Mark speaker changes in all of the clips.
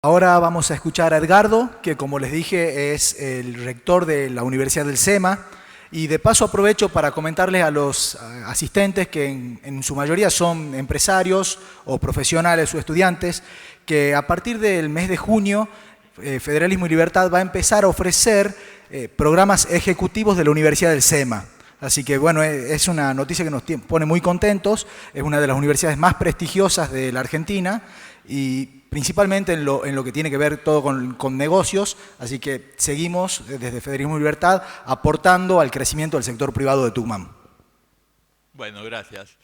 Speaker 1: Ahora vamos a escuchar a Edgardo, que como les dije es el rector de la Universidad del SEMA, y de paso aprovecho para comentarles a los asistentes, que en su mayoría son empresarios o profesionales o estudiantes, que a partir del mes de junio Federalismo y Libertad va a empezar a ofrecer programas ejecutivos de la Universidad del SEMA. Así que bueno, es una noticia que nos pone muy contentos, es una de las universidades más prestigiosas de la Argentina y principalmente en lo que tiene que ver todo con negocios, así que seguimos desde Federalismo y Libertad aportando al crecimiento del sector privado de Tucumán.
Speaker 2: Bueno, gracias.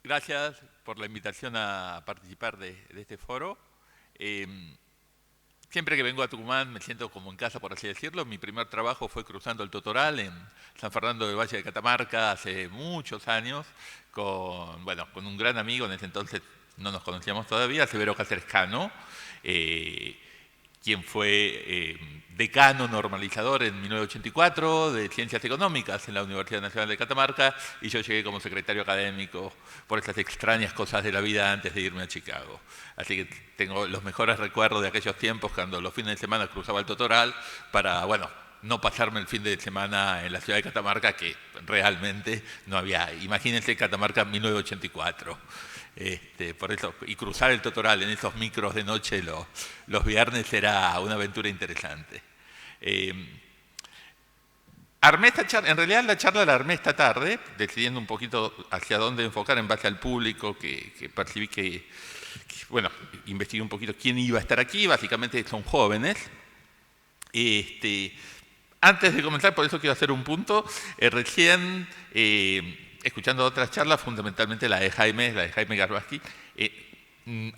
Speaker 2: Gracias por la invitación a participar de este foro. Siempre que vengo a Tucumán me siento como en casa, por así decirlo. Mi primer trabajo fue cruzando el Totoral en San Fernando del Valle de Catamarca hace muchos años con un gran amigo, en ese entonces no nos conocíamos todavía, Severo Cáceres Cano, quien fue decano normalizador en 1984 de Ciencias Económicas en la Universidad Nacional de Catamarca, y yo llegué como secretario académico por esas extrañas cosas de la vida antes de irme a Chicago. Así que tengo los mejores recuerdos de aquellos tiempos cuando los fines de semana cruzaba el Totoral para, no pasarme el fin de semana en la ciudad de Catamarca, que realmente no había. Imagínense Catamarca en 1984. Por eso, y cruzar el Totoral en esos micros de noche los viernes era una aventura interesante. Armé esta charla, en realidad la charla la armé esta tarde, decidiendo un poquito hacia dónde enfocar en base al público que percibí que investigué un poquito quién iba a estar aquí. Básicamente son jóvenes. Antes de comenzar, por eso quiero hacer un punto. Recién, escuchando otras charlas, fundamentalmente la de Jaime Garbaski,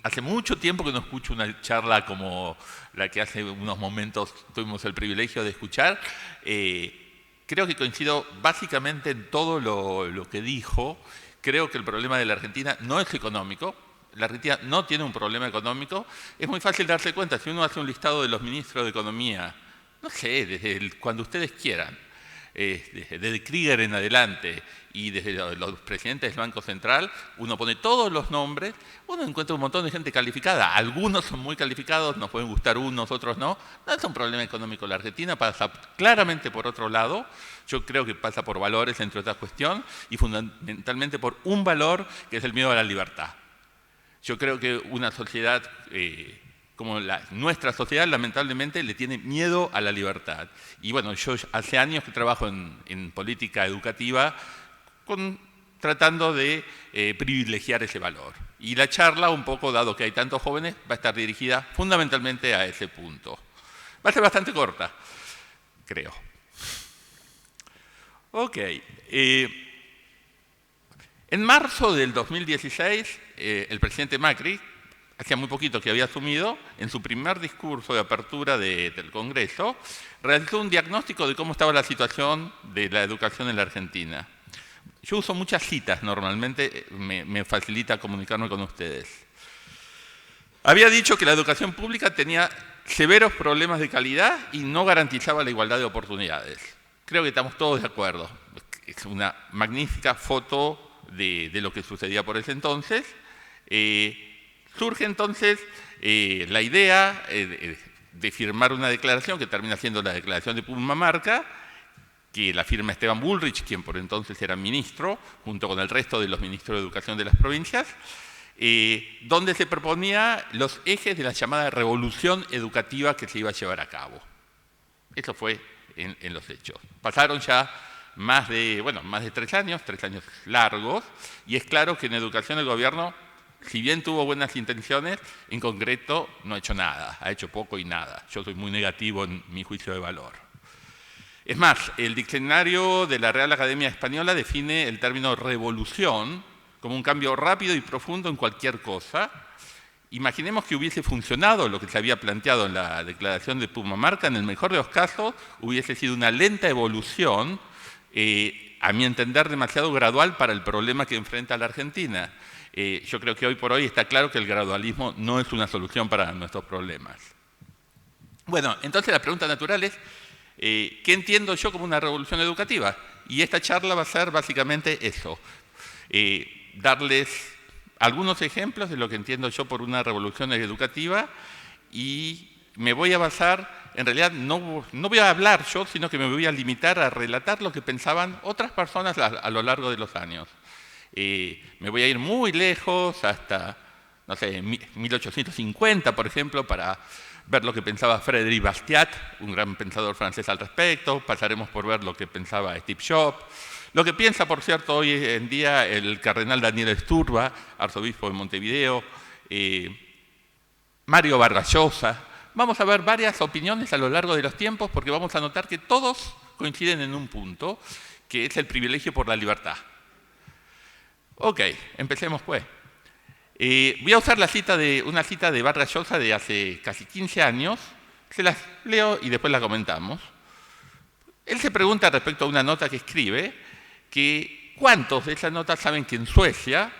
Speaker 2: hace mucho tiempo que no escucho una charla como la que hace unos momentos tuvimos el privilegio de escuchar. Creo que coincido básicamente en todo lo que dijo. Creo que el problema de la Argentina no es económico. La Argentina no tiene un problema económico. Es muy fácil darse cuenta. Si uno hace un listado de los ministros de Economía, no sé, desde cuando ustedes quieran, desde Krieger en adelante y desde los presidentes del Banco Central, uno pone todos los nombres, uno encuentra un montón de gente calificada. Algunos son muy calificados, nos pueden gustar unos, otros no. No es un problema económico. La Argentina pasa claramente por otro lado. Yo creo que pasa por valores, entre otras cuestiones, y fundamentalmente por un valor que es el miedo a la libertad. Yo creo que una sociedad como nuestra sociedad, lamentablemente, le tiene miedo a la libertad. Y bueno, yo hace años que trabajo en política educativa tratando de privilegiar ese valor. Y la charla, un poco, dado que hay tantos jóvenes, va a estar dirigida fundamentalmente a ese punto. Va a ser bastante corta, creo. Ok. En marzo del 2016, el presidente Macri, hacía muy poquito que había asumido, en su primer discurso de apertura del Congreso, realizó un diagnóstico de cómo estaba la situación de la educación en la Argentina. Yo uso muchas citas normalmente, me facilita comunicarme con ustedes. Había dicho que la educación pública tenía severos problemas de calidad y no garantizaba la igualdad de oportunidades. Creo que estamos todos de acuerdo. Es una magnífica foto de lo que sucedía por ese entonces. Surge entonces la idea de firmar una declaración que termina siendo la declaración de Pumamarca, que la firma Esteban Bullrich, quien por entonces era ministro, junto con el resto de los ministros de Educación de las provincias, donde se proponía los ejes de la llamada revolución educativa que se iba a llevar a cabo. Eso fue en los hechos. Pasaron ya más de 3 años largos, y es claro que en educación el gobierno, si bien tuvo buenas intenciones, en concreto no ha hecho nada, ha hecho poco y nada. Yo soy muy negativo en mi juicio de valor. Es más, el diccionario de la Real Academia Española define el término revolución como un cambio rápido y profundo en cualquier cosa. Imaginemos que hubiese funcionado lo que se había planteado en la declaración de Pumamarca. En el mejor de los casos hubiese sido una lenta evolución, a mi entender demasiado gradual para el problema que enfrenta la Argentina. Yo creo que hoy por hoy está claro que el gradualismo no es una solución para nuestros problemas. Bueno, entonces la pregunta natural es, ¿qué entiendo yo como una revolución educativa? Y esta charla va a ser básicamente eso, darles algunos ejemplos de lo que entiendo yo por una revolución educativa y me voy a basar, en realidad no voy a hablar yo, sino que me voy a limitar a relatar lo que pensaban otras personas a lo largo de los años. Me voy a ir muy lejos, hasta, no sé, 1850, por ejemplo, para ver lo que pensaba Frédéric Bastiat, un gran pensador francés al respecto. Pasaremos por ver lo que pensaba Steve Jobs, lo que piensa, por cierto, hoy en día el cardenal Daniel Sturba, arzobispo de Montevideo, Mario Vargas Llosa. Vamos a ver varias opiniones a lo largo de los tiempos, porque vamos a notar que todos coinciden en un punto, que es el privilegio por la libertad. Ok, empecemos pues. Voy a usar una cita de Vargas Llosa de hace casi 15 años, se las leo y después la comentamos. Él se pregunta respecto a una nota que escribe, que ¿cuántos de esas notas saben que en Suecia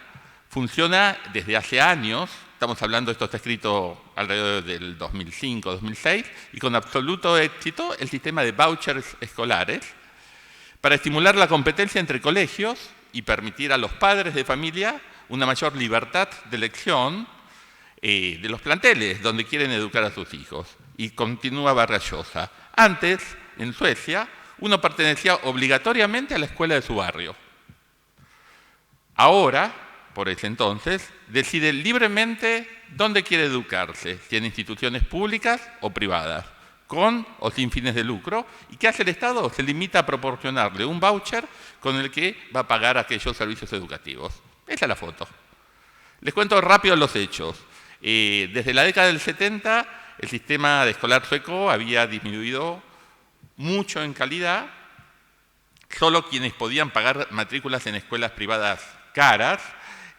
Speaker 2: funciona desde hace años? Estamos hablando, esto está escrito alrededor del 2005-2006, y con absoluto éxito, el sistema de vouchers escolares para estimular la competencia entre colegios y permitir a los padres de familia una mayor libertad de elección de los planteles donde quieren educar a sus hijos. Y continúa Vargas Llosa. Antes, en Suecia, uno pertenecía obligatoriamente a la escuela de su barrio. Ahora, por ese entonces, decide libremente dónde quiere educarse, si en instituciones públicas o privadas, con o sin fines de lucro. ¿Y qué hace el Estado? Se limita a proporcionarle un voucher con el que va a pagar aquellos servicios educativos. Esa es la foto. Les cuento rápido los hechos. Desde la década del 70, el sistema escolar sueco había disminuido mucho en calidad. Solo quienes podían pagar matrículas en escuelas privadas caras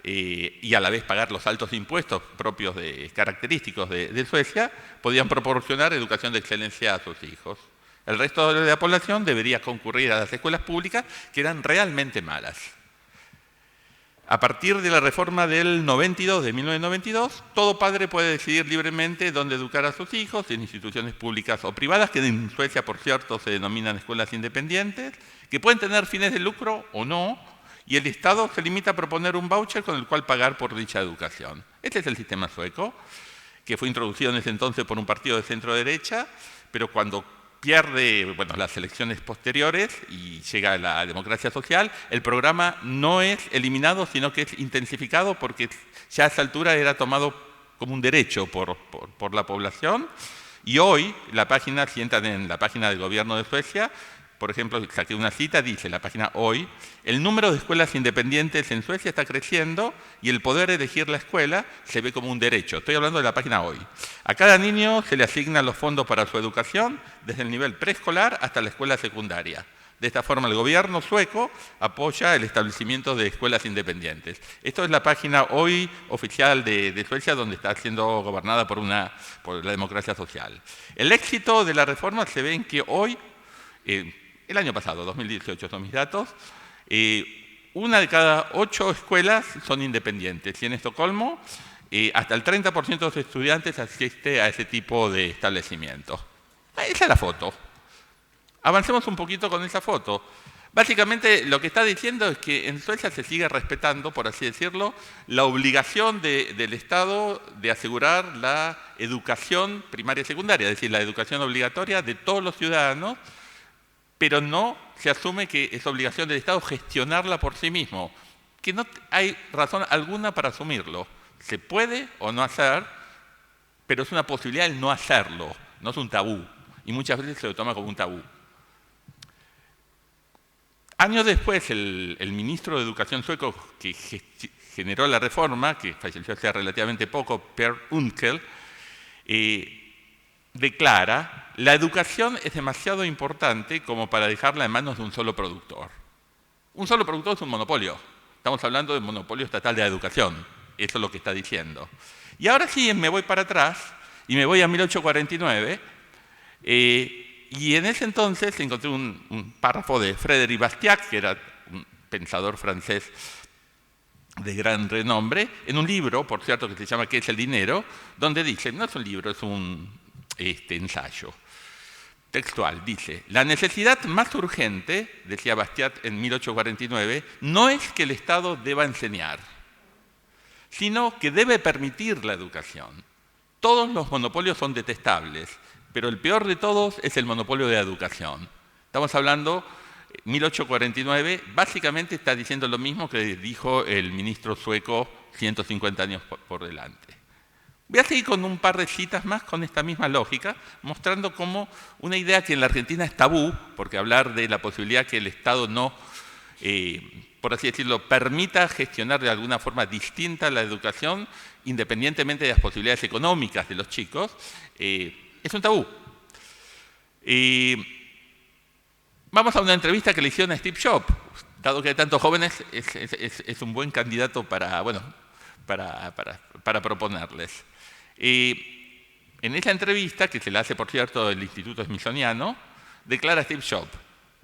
Speaker 2: y a la vez pagar los altos impuestos propios característicos de Suecia, podían proporcionar educación de excelencia a sus hijos. El resto de la población debería concurrir a las escuelas públicas, que eran realmente malas. A partir de la reforma de 1992, todo padre puede decidir libremente dónde educar a sus hijos, en instituciones públicas o privadas, que en Suecia, por cierto, se denominan escuelas independientes, que pueden tener fines de lucro o no, y el Estado se limita a proponer un voucher con el cual pagar por dicha educación. Este es el sistema sueco, que fue introducido en ese entonces por un partido de centro-derecha, pero cuando pierde las elecciones posteriores y llega a la democracia social, el programa no es eliminado, sino que es intensificado, porque ya a esa altura era tomado como un derecho por la población. Y hoy, si entran en la página del gobierno de Suecia, por ejemplo, saqué una cita, dice la página Hoy, el número de escuelas independientes en Suecia está creciendo y el poder elegir la escuela se ve como un derecho. Estoy hablando de la página Hoy. A cada niño se le asignan los fondos para su educación, desde el nivel preescolar hasta la escuela secundaria. De esta forma, el gobierno sueco apoya el establecimiento de escuelas independientes. Esto es la página Hoy oficial de Suecia, donde está siendo gobernada por la democracia social. El éxito de la reforma se ve en que hoy, el año pasado, 2018 son mis datos, 1 de cada 8 escuelas son independientes. Y en Estocolmo, hasta el 30% de los estudiantes asiste a ese tipo de establecimientos. Esa es la foto. Avancemos un poquito con esa foto. Básicamente lo que está diciendo es que en Suecia se sigue respetando, por así decirlo, la obligación del Estado de asegurar la educación primaria y secundaria, es decir, la educación obligatoria de todos los ciudadanos, pero no se asume que es obligación del Estado gestionarla por sí mismo, que no hay razón alguna para asumirlo. Se puede o no hacer, pero es una posibilidad el no hacerlo, no es un tabú, y muchas veces se lo toma como un tabú. Años después, el ministro de Educación sueco que generó la reforma, que falleció hace relativamente poco, Per Unckel, declara: la educación es demasiado importante como para dejarla en manos de un solo productor. Un solo productor es un monopolio. Estamos hablando del monopolio estatal de la educación. Eso es lo que está diciendo. Y ahora sí me voy para atrás y me voy a 1849. Y en ese entonces encontré un párrafo de Frédéric Bastiat, que era un pensador francés de gran renombre, en un libro, por cierto, que se llama ¿Qué es el dinero?, donde dice, no es un libro, es un ensayo textual, dice: la necesidad más urgente, decía Bastiat en 1849, no es que el Estado deba enseñar, sino que debe permitir la educación. todos los monopolios son detestables, pero el peor de todos es el monopolio de la educación. Estamos hablando, 1849, básicamente está diciendo lo mismo que dijo el ministro sueco 150 años por delante. Voy a seguir con un par de citas más con esta misma lógica, mostrando cómo una idea que en la Argentina es tabú, porque hablar de la posibilidad que el Estado no, por así decirlo, permita gestionar de alguna forma distinta la educación, independientemente de las posibilidades económicas de los chicos, es un tabú. Vamos a una entrevista que le hicieron a Steve Jobs. Dado que hay tantos jóvenes, es un buen candidato para, bueno, para proponerles. En esa entrevista, que se la hace, por cierto, el Instituto Smithsoniano, declara Steve Jobs: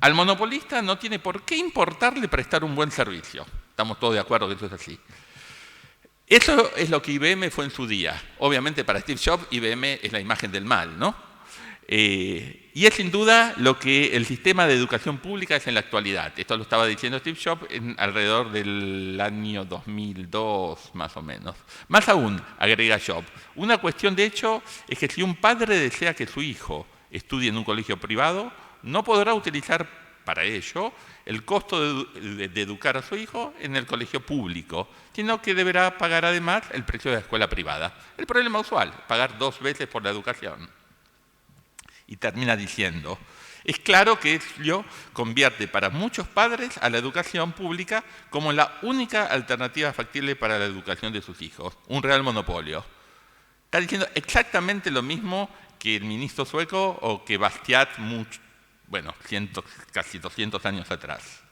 Speaker 2: al monopolista no tiene por qué importarle prestar un buen servicio. Estamos todos de acuerdo que eso es así. Eso es lo que IBM fue en su día. Obviamente para Steve Jobs, IBM es la imagen del mal, ¿no? Y es sin duda lo que el sistema de educación pública es en la actualidad. Esto lo estaba diciendo Steve Jobs alrededor del año 2002, más o menos. Más aún, agrega Jobs, una cuestión de hecho es que si un padre desea que su hijo estudie en un colegio privado, no podrá utilizar para ello el costo de educar a su hijo en el colegio público, sino que deberá pagar además el precio de la escuela privada. El problema usual, pagar 2 veces por la educación. Y termina diciendo: es claro que ello convierte para muchos padres a la educación pública como la única alternativa factible para la educación de sus hijos, un real monopolio. Está diciendo exactamente lo mismo que el ministro sueco o que Bastiat, bueno, casi 200 años atrás.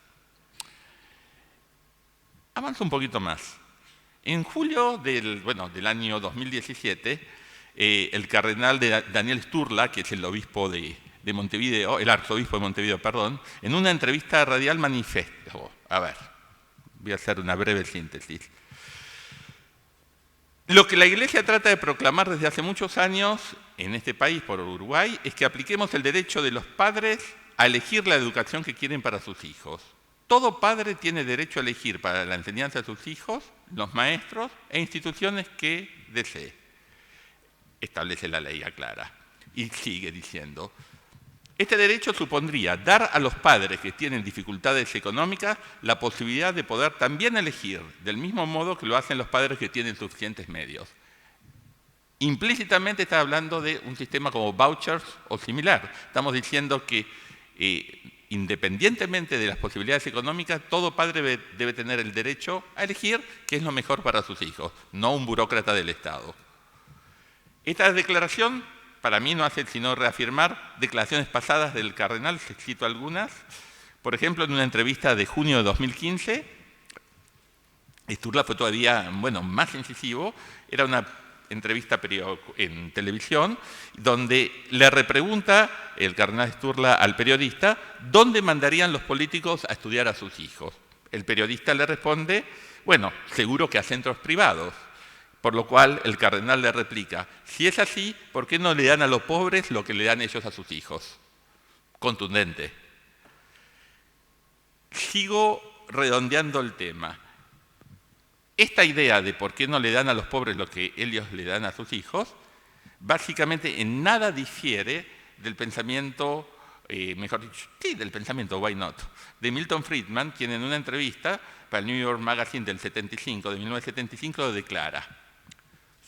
Speaker 2: Avanza un poquito más. En julio del año 2017, el cardenal Daniel Sturla, que es el obispo de Montevideo, el arzobispo de Montevideo, perdón, en una entrevista radial manifestó, voy a hacer una breve síntesis. Lo que la Iglesia trata de proclamar desde hace muchos años en este país, por Uruguay, es que apliquemos el derecho de los padres a elegir la educación que quieren para sus hijos. Todo padre tiene derecho a elegir para la enseñanza de sus hijos los maestros e instituciones que desee. Establece la ley, aclara. Y sigue diciendo: este derecho supondría dar a los padres que tienen dificultades económicas la posibilidad de poder también elegir, del mismo modo que lo hacen los padres que tienen suficientes medios. Implícitamente está hablando de un sistema como vouchers o similar. Estamos diciendo que independientemente de las posibilidades económicas, todo padre debe tener el derecho a elegir qué es lo mejor para sus hijos, no un burócrata del Estado. Esta declaración, para mí, no hace sino reafirmar declaraciones pasadas del cardenal, cito algunas. Por ejemplo, en una entrevista de junio de 2015, Sturla fue todavía, más incisivo. Era una entrevista en televisión, donde le repregunta el cardenal Sturla al periodista dónde mandarían los políticos a estudiar a sus hijos. El periodista le responde: seguro que a centros privados. Por lo cual el cardenal le replica: si es así, ¿por qué no le dan a los pobres lo que le dan ellos a sus hijos? Contundente. Sigo redondeando el tema. Esta idea de por qué no le dan a los pobres lo que ellos le dan a sus hijos, básicamente en nada difiere del pensamiento, del pensamiento, why not, de Milton Friedman, quien en una entrevista para el New York Magazine de 1975, lo declara: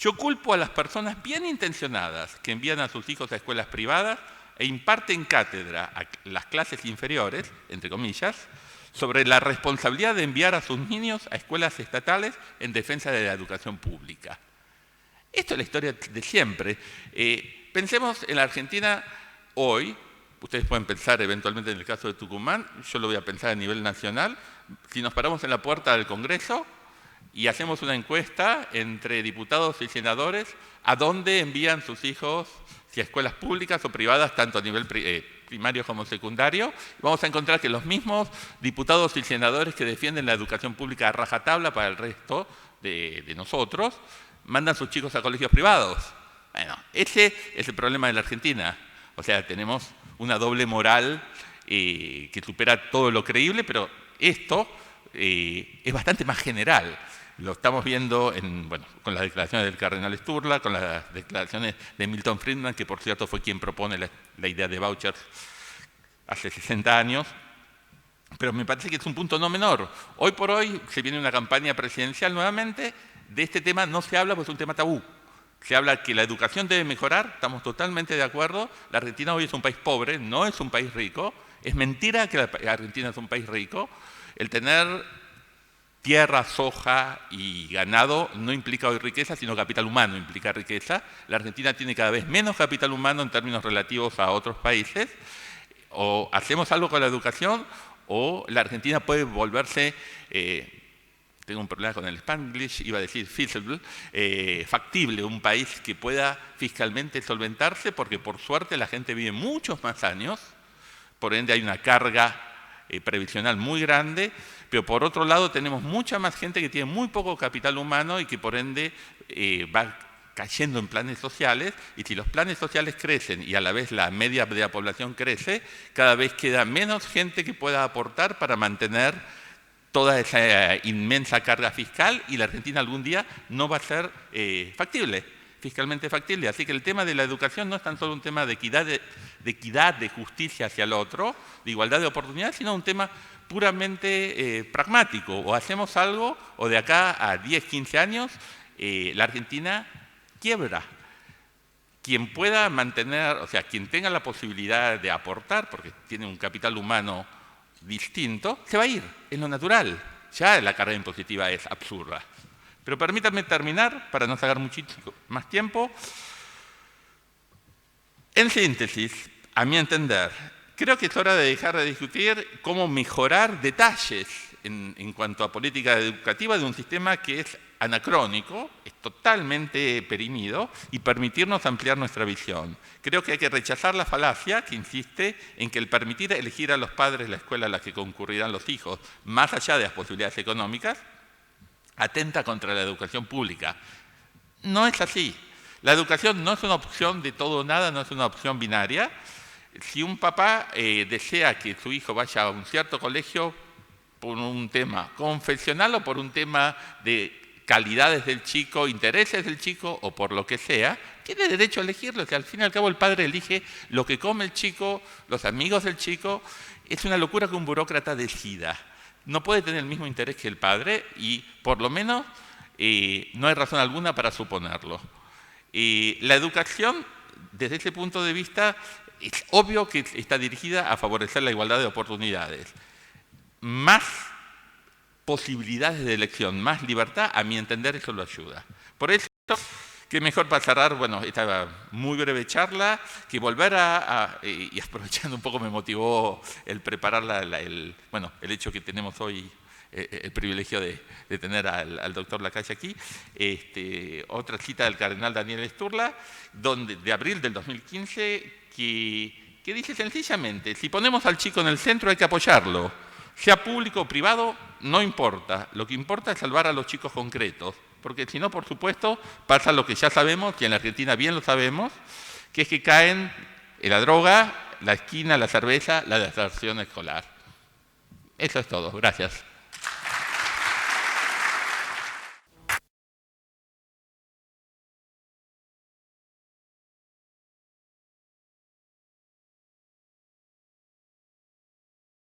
Speaker 2: yo culpo a las personas bien intencionadas que envían a sus hijos a escuelas privadas e imparten cátedra a las clases inferiores, entre comillas, sobre la responsabilidad de enviar a sus niños a escuelas estatales en defensa de la educación pública. Esto es la historia de siempre. Pensemos en la Argentina hoy. Ustedes pueden pensar eventualmente en el caso de Tucumán, yo lo voy a pensar a nivel nacional. Si nos paramos en la puerta del Congreso y hacemos una encuesta entre diputados y senadores, ¿a dónde envían sus hijos, si a escuelas públicas o privadas, tanto a nivel primario como secundario? Vamos a encontrar que los mismos diputados y senadores que defienden la educación pública a rajatabla para el resto de nosotros, mandan a sus chicos a colegios privados. Ese es el problema de la Argentina. O sea, tenemos una doble moral que supera todo lo creíble, pero esto es bastante más general. Lo estamos viendo con las declaraciones del cardenal Sturla, con las declaraciones de Milton Friedman, que por cierto fue quien propone la idea de vouchers hace 60 años. Pero me parece que es un punto no menor. Hoy por hoy se viene una campaña presidencial nuevamente. De este tema no se habla porque es un tema tabú. Se habla que la educación debe mejorar, estamos totalmente de acuerdo. La Argentina hoy es un país pobre, no es un país rico. Es mentira que la Argentina es un país rico. El tener tierra, soja y ganado no implica hoy riqueza, sino capital humano implica riqueza. La Argentina tiene cada vez menos capital humano en términos relativos a otros países. O hacemos algo con la educación, o la Argentina puede volverse, tengo un problema con el Spanglish, iba a decir feasible, factible, un país que pueda fiscalmente solventarse, porque por suerte la gente vive muchos más años, por ende hay una carga previsional muy grande, pero por otro lado tenemos mucha más gente que tiene muy poco capital humano y que por ende va cayendo en planes sociales, y si los planes sociales crecen y a la vez la media de la población crece, cada vez queda menos gente que pueda aportar para mantener toda esa inmensa carga fiscal, y la Argentina algún día no va a ser factible, fiscalmente factible. Así que el tema de la educación no es tan solo un tema de equidad, de justicia hacia el otro, de igualdad de oportunidades, sino un tema puramente pragmático. O hacemos algo, o de acá a 10, 15 años, la Argentina quiebra. Quien pueda mantener, o sea, quien tenga la posibilidad de aportar, porque tiene un capital humano distinto, se va a ir, es lo natural. Ya la carga impositiva es absurda. Pero permítanme terminar, para no sacar muchísimo más tiempo. En síntesis, a mi entender, creo que es hora de dejar de discutir cómo mejorar detalles en cuanto a política educativa de un sistema que es anacrónico, es totalmente perimido, y permitirnos ampliar nuestra visión. Creo que hay que rechazar la falacia que insiste en que el permitir elegir a los padres la escuela a la que concurrirán los hijos, más allá de las posibilidades económicas, atenta contra la educación pública. No es así. La educación no es una opción de todo o nada, no es una opción binaria. Si un papá desea que su hijo vaya a un cierto colegio por un tema confesional o por un tema de calidades del chico, intereses del chico o por lo que sea, tiene derecho a elegirlo. O sea, al fin y al cabo el padre elige lo que come el chico, los amigos del chico. Es una locura que un burócrata decida. No puede tener el mismo interés que el padre y por lo menos no hay razón alguna para suponerlo. La educación, desde ese punto de vista, es obvio que está dirigida a favorecer la igualdad de oportunidades. Más posibilidades de elección, más libertad, a mi entender eso lo ayuda. Por eso, qué mejor para cerrar, bueno, esta muy breve charla, que volver y aprovechando un poco me motivó el preparar el hecho que tenemos hoy, el privilegio de tener al doctor Lacalle aquí, otra cita del cardenal Daniel Sturla, de abril del 2015, que dice sencillamente, si ponemos al chico en el centro hay que apoyarlo, sea público o privado, no importa, lo que importa es salvar a los chicos concretos, porque si no, por supuesto, pasa lo que ya sabemos, que en la Argentina bien lo sabemos, que es que caen en la droga, la esquina, la cerveza, la deserción escolar. Eso es todo. Gracias.